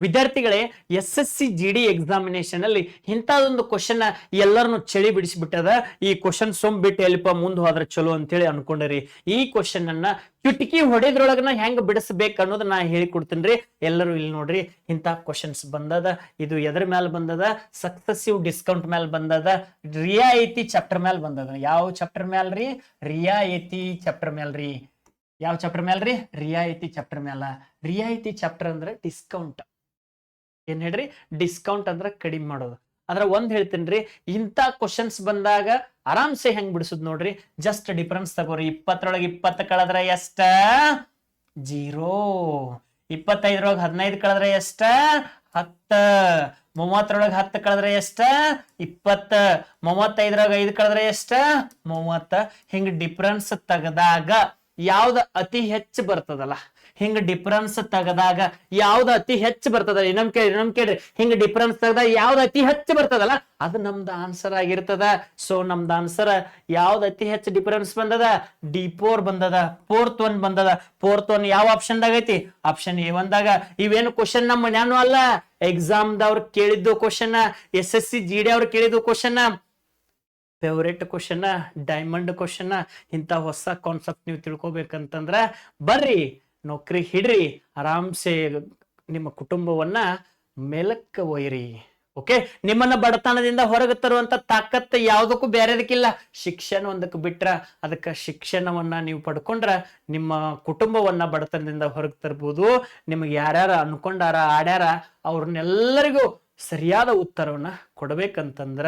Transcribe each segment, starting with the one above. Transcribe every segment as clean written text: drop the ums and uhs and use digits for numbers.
ವಿದ್ಯಾರ್ಥಿಗಳೇ, SSC GD examination ಅಲ್ಲಿ ಇಂಥದೊಂದು question ಎಲ್ಲರನ್ನು ಚಳಿ ಬಿಡಿಸಿಬಿಟ್ಟದ. ಈ ಕ್ವಶನ್ ಬಿಟ್ಟು ಎಲ್ಲಿಪ ಮುಂದೆ ಹೋದ್ರೆ ಚಲೋ ಅಂತೇಳಿ ಅನ್ಕೊಂಡ್ರಿ. ಈ ಕ್ವಶನ್ ಅನ್ನ ಚುಟಕಿ ಹೊಡೆದ್ರೊಳಗನ ಹೆಂಗ್ ಬಿಡಿಸ್ಬೇಕು ಅನ್ನೋದು ನಾ ಹೇಳಿಕೊಡ್ತೀನಿ. ಎಲ್ಲರೂ ಇಲ್ಲಿ ನೋಡ್ರಿ, ಇಂಥ ಕ್ವಶನ್ಸ್ ಬಂದದ. ಇದು ಎದ್ರ ಮೇಲೆ ಬಂದದ? ಸಕ್ಸೆಸಿವ್ ಡಿಸ್ಕೌಂಟ್ ಮೇಲೆ ಬಂದದ, ರಿಯಾಯಿತಿ ಚಾಪ್ಟರ್ ಮೇಲೆ ಬಂದದ. ಯಾವ ಚಾಪ್ಟರ್ ಮೇಲ್ರಿ? ರಿಯಾಯಿತಿ ಚಾಪ್ಟರ್ ಮೇಲ್ರಿ. ಯಾವ ಚಾಪ್ಟರ್ ಮೇಲ್ರಿ? ರಿಯಾಯಿತಿ ಚಾಪ್ಟರ್ ಮೇಲ. ರಿಯಾಯಿತಿ ಚಾಪ್ಟರ್ ಅಂದ್ರೆ ಡಿಸ್ಕೌಂಟ್. ಏನ್ ಹೇಳ್ರಿ? ಡಿಸ್ಕೌಂಟ್ ಅಂದ್ರೆ ಕಡಿಮೆ ಮಾಡೋದು. ಅದ್ರ ಒಂದ್ ಹೇಳ್ತೇನ್ರಿ, ಇಂಥ ಕ್ವಶನ್ಸ್ ಬಂದಾಗ ಆರಾಮ್ಸೆ ಹೆಂಗ್ ಬಿಡಿಸುದ್ ನೋಡ್ರಿ. ಜಸ್ಟ್ ಡಿಫರೆನ್ಸ್ ತಗೋರಿ. 20ರೊಳಗೆ 20 ಕಳೆದ್ರೆ ಎಷ್ಟ? 0. 25ರೊಳಗೆ 15 ಕಳೆದ್ರೆ ಎಷ್ಟ? 10. 30ರೊಳಗೆ 10 ಕಳೆದ್ರೆ ಎಷ್ಟ? 20. 35ರೊಳಗೆ 5 ಕಳೆದ್ರೆ ಎಷ್ಟ? 30. ಹಿಂಗ್ ಡಿಫರೆನ್ಸ್ ತೆಗೆದಾಗ ಯಾವ್ದು ಅತಿ ಹೆಚ್ಚು ಬರ್ತದಲ್ಲ, ಹಿಂಗ ಡಿಫರೆನ್ಸ್ ತೆಗೆದಾಗ ಯಾವ್ದು ಅತಿ ಹೆಚ್ಚು ಬರ್ತದ? ನಮ್ ಕೇಳ್ರಿ, ಹಿಂಗ ಡಿಫರೆನ್ಸ್ ತೆಗೆದಾಗ ಯಾವ್ದು ಅತಿ ಹೆಚ್ಚು ಬರ್ತದಲ್ಲ ಅದು ನಮ್ದು ಆನ್ಸರ್ ಆಗಿರ್ತದ. ಸೊ ನಮ್ದು ಆನ್ಸರ್ ಯಾವ್ದು ಅತಿ ಹೆಚ್ಚು ಡಿಫರೆನ್ಸ್ ಬಂದದ? D4 ಬಂದದ. 4th ಒನ್ ಬಂದದ. 4th ಒನ್ ಯಾವ ಆಪ್ಷನ್ ದಾಗ ಐತಿ? ಆಪ್ಷನ್ A1 ದಾಗ. ಇವೇನು ಕ್ವಶನ್ ನಮ್ಮ ಮನ್ಯಾನು ಅಲ್ಲ, ಎಕ್ಸಾಮ್ ದವ್ರು ಕೇಳಿದ್ದು ಕ್ವಶನ್, SSC GD ಅವ್ರು ಕೇಳಿದ್ದು question, favourite question, diamond question. ಇಂಥ ಹೊಸ ಕಾನ್ಸೆಪ್ಟ್ ನೀವು ತಿಳ್ಕೊಬೇಕಂತಂದ್ರ ಬರ್ರಿ, ನೌಕರಿ ಹಿಡ್ರಿ, ಆರಾಮ್ಸೆ ನಿಮ್ಮ ಕುಟುಂಬವನ್ನ ಮೇಲಕ್ಕೆ ಒಯ್ಯಿರಿ. ಓಕೆ, ನಿಮ್ಮನ್ನ ಬಡತನದಿಂದ ಹೊರಗೆ ತರುವಂತ ತಾಕತ್ತು ಯಾವುದಕ್ಕೂ ಬೇರೆದಕ್ಕಿಲ್ಲ. ಶಿಕ್ಷಣ ಒಂದಕ್ಕೆ ಬಿಟ್ರ, ಅದಕ್ಕೆ ಶಿಕ್ಷಣವನ್ನ ನೀವು ಪಡ್ಕೊಂಡ್ರ ನಿಮ್ಮ ಕುಟುಂಬವನ್ನ ಬಡತನದಿಂದ ಹೊರಗೆ ತರಬಹುದು. ನಿಮಗೆ ಯಾರ್ಯಾರ ಅನ್ಕೊಂಡಾರ ಆಡ್ಯಾರ ಅವ್ರನ್ನೆಲ್ಲರಿಗೂ ಸರಿಯಾದ ಉತ್ತರವನ್ನ ಕೊಡ್ಬೇಕಂತಂದ್ರ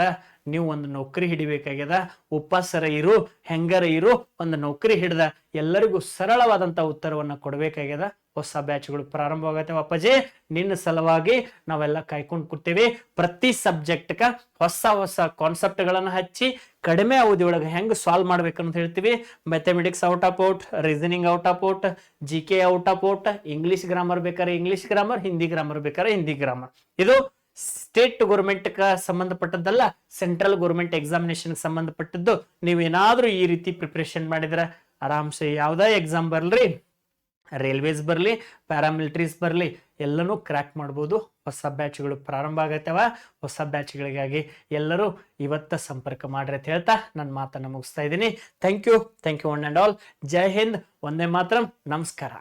ನೀವು ಒಂದು ನೌಕರಿ ಹಿಡಿಬೇಕಾಗ್ಯದ. ಉಪವಾಸರ ಇರು, ಹೆಂಗರ ಇರು, ಒಂದು ನೌಕರಿ ಹಿಡ್ದ ಎಲ್ಲರಿಗೂ ಸರಳವಾದಂತ ಉತ್ತರವನ್ನ ಕೊಡ್ಬೇಕಾಗ್ಯದ. ಹೊಸ ಬ್ಯಾಚ್ಗಳು ಪ್ರಾರಂಭವಾಗತ್ತೆ. ಅಪ್ಪಾಜಿ, ನಿನ್ನ ಸಲುವಾಗಿ ನಾವೆಲ್ಲ ಕಾಯ್ಕೊಂಡು ಕೂತೀವಿ. ಪ್ರತಿ ಸಬ್ಜೆಕ್ಟ್ಗ ಹೊಸ ಹೊಸ ಕಾನ್ಸೆಪ್ಟ್ ಗಳನ್ನ ಹಚ್ಚಿ ಕಡಿಮೆ ಅವಧಿಯೊಳಗೆ ಹೆಂಗ್ ಸಾಲ್ವ್ ಮಾಡ್ಬೇಕಂತ ಹೇಳ್ತೀವಿ. Mathematics out of out, reasoning out of out, GK out of out, English grammar ಬೇಕಾರೆ ಇಂಗ್ಲಿಷ್ ಗ್ರಾಮರ್, ಹಿಂದಿ ಗ್ರಾಮರ್ ಬೇಕಾರೆ ಹಿಂದಿ ಗ್ರಾಮರ್. ಇದು ಸ್ಟೇಟ್ ಗೌರ್ಮೆಂಟ್ ಸಂಬಂಧಪಟ್ಟದ್ದಲ್ಲ, ಸೆಂಟ್ರಲ್ ಗೌರ್ಮೆಂಟ್ ಎಕ್ಸಾಮಿನೇಷನ್ ಸಂಬಂಧಪಟ್ಟದ್ದು. ನೀವೇನಾದ್ರೂ ಈ ರೀತಿ ಪ್ರಿಪರೇಷನ್ ಮಾಡಿದ್ರೆ ಆರಾಮ್ಸೆ ಯಾವ್ದೇ ಎಕ್ಸಾಮ್ ಬರ್ಲಿ, ರೈಲ್ವೇಸ್ ಬರ್ಲಿ, ಪ್ಯಾರಾಮಿಲಿಟರೀಸ್ ಬರ್ಲಿ, ಎಲ್ಲನೂ ಕ್ರ್ಯಾಕ್ ಮಾಡ್ಬೋದು. ಹೊಸ ಬ್ಯಾಚ್ಗಳು ಪ್ರಾರಂಭ ಆಗತ್ತವ. ಹೊಸ ಬ್ಯಾಚ್ಗಳಿಗಾಗಿ ಎಲ್ಲರೂ ಇವತ್ತ ಸಂಪರ್ಕ ಮಾಡ್ರಿ ಅಂತ ಹೇಳ್ತಾ ನನ್ನ ಮಾತನ್ನ ಮುಗಿಸ್ತಾ ಇದ್ದೀನಿ. Thank you one and all. ಜೈ ಹಿಂದ್, ವಂದೇ ಮಾತರಂ, ನಮಸ್ಕಾರ.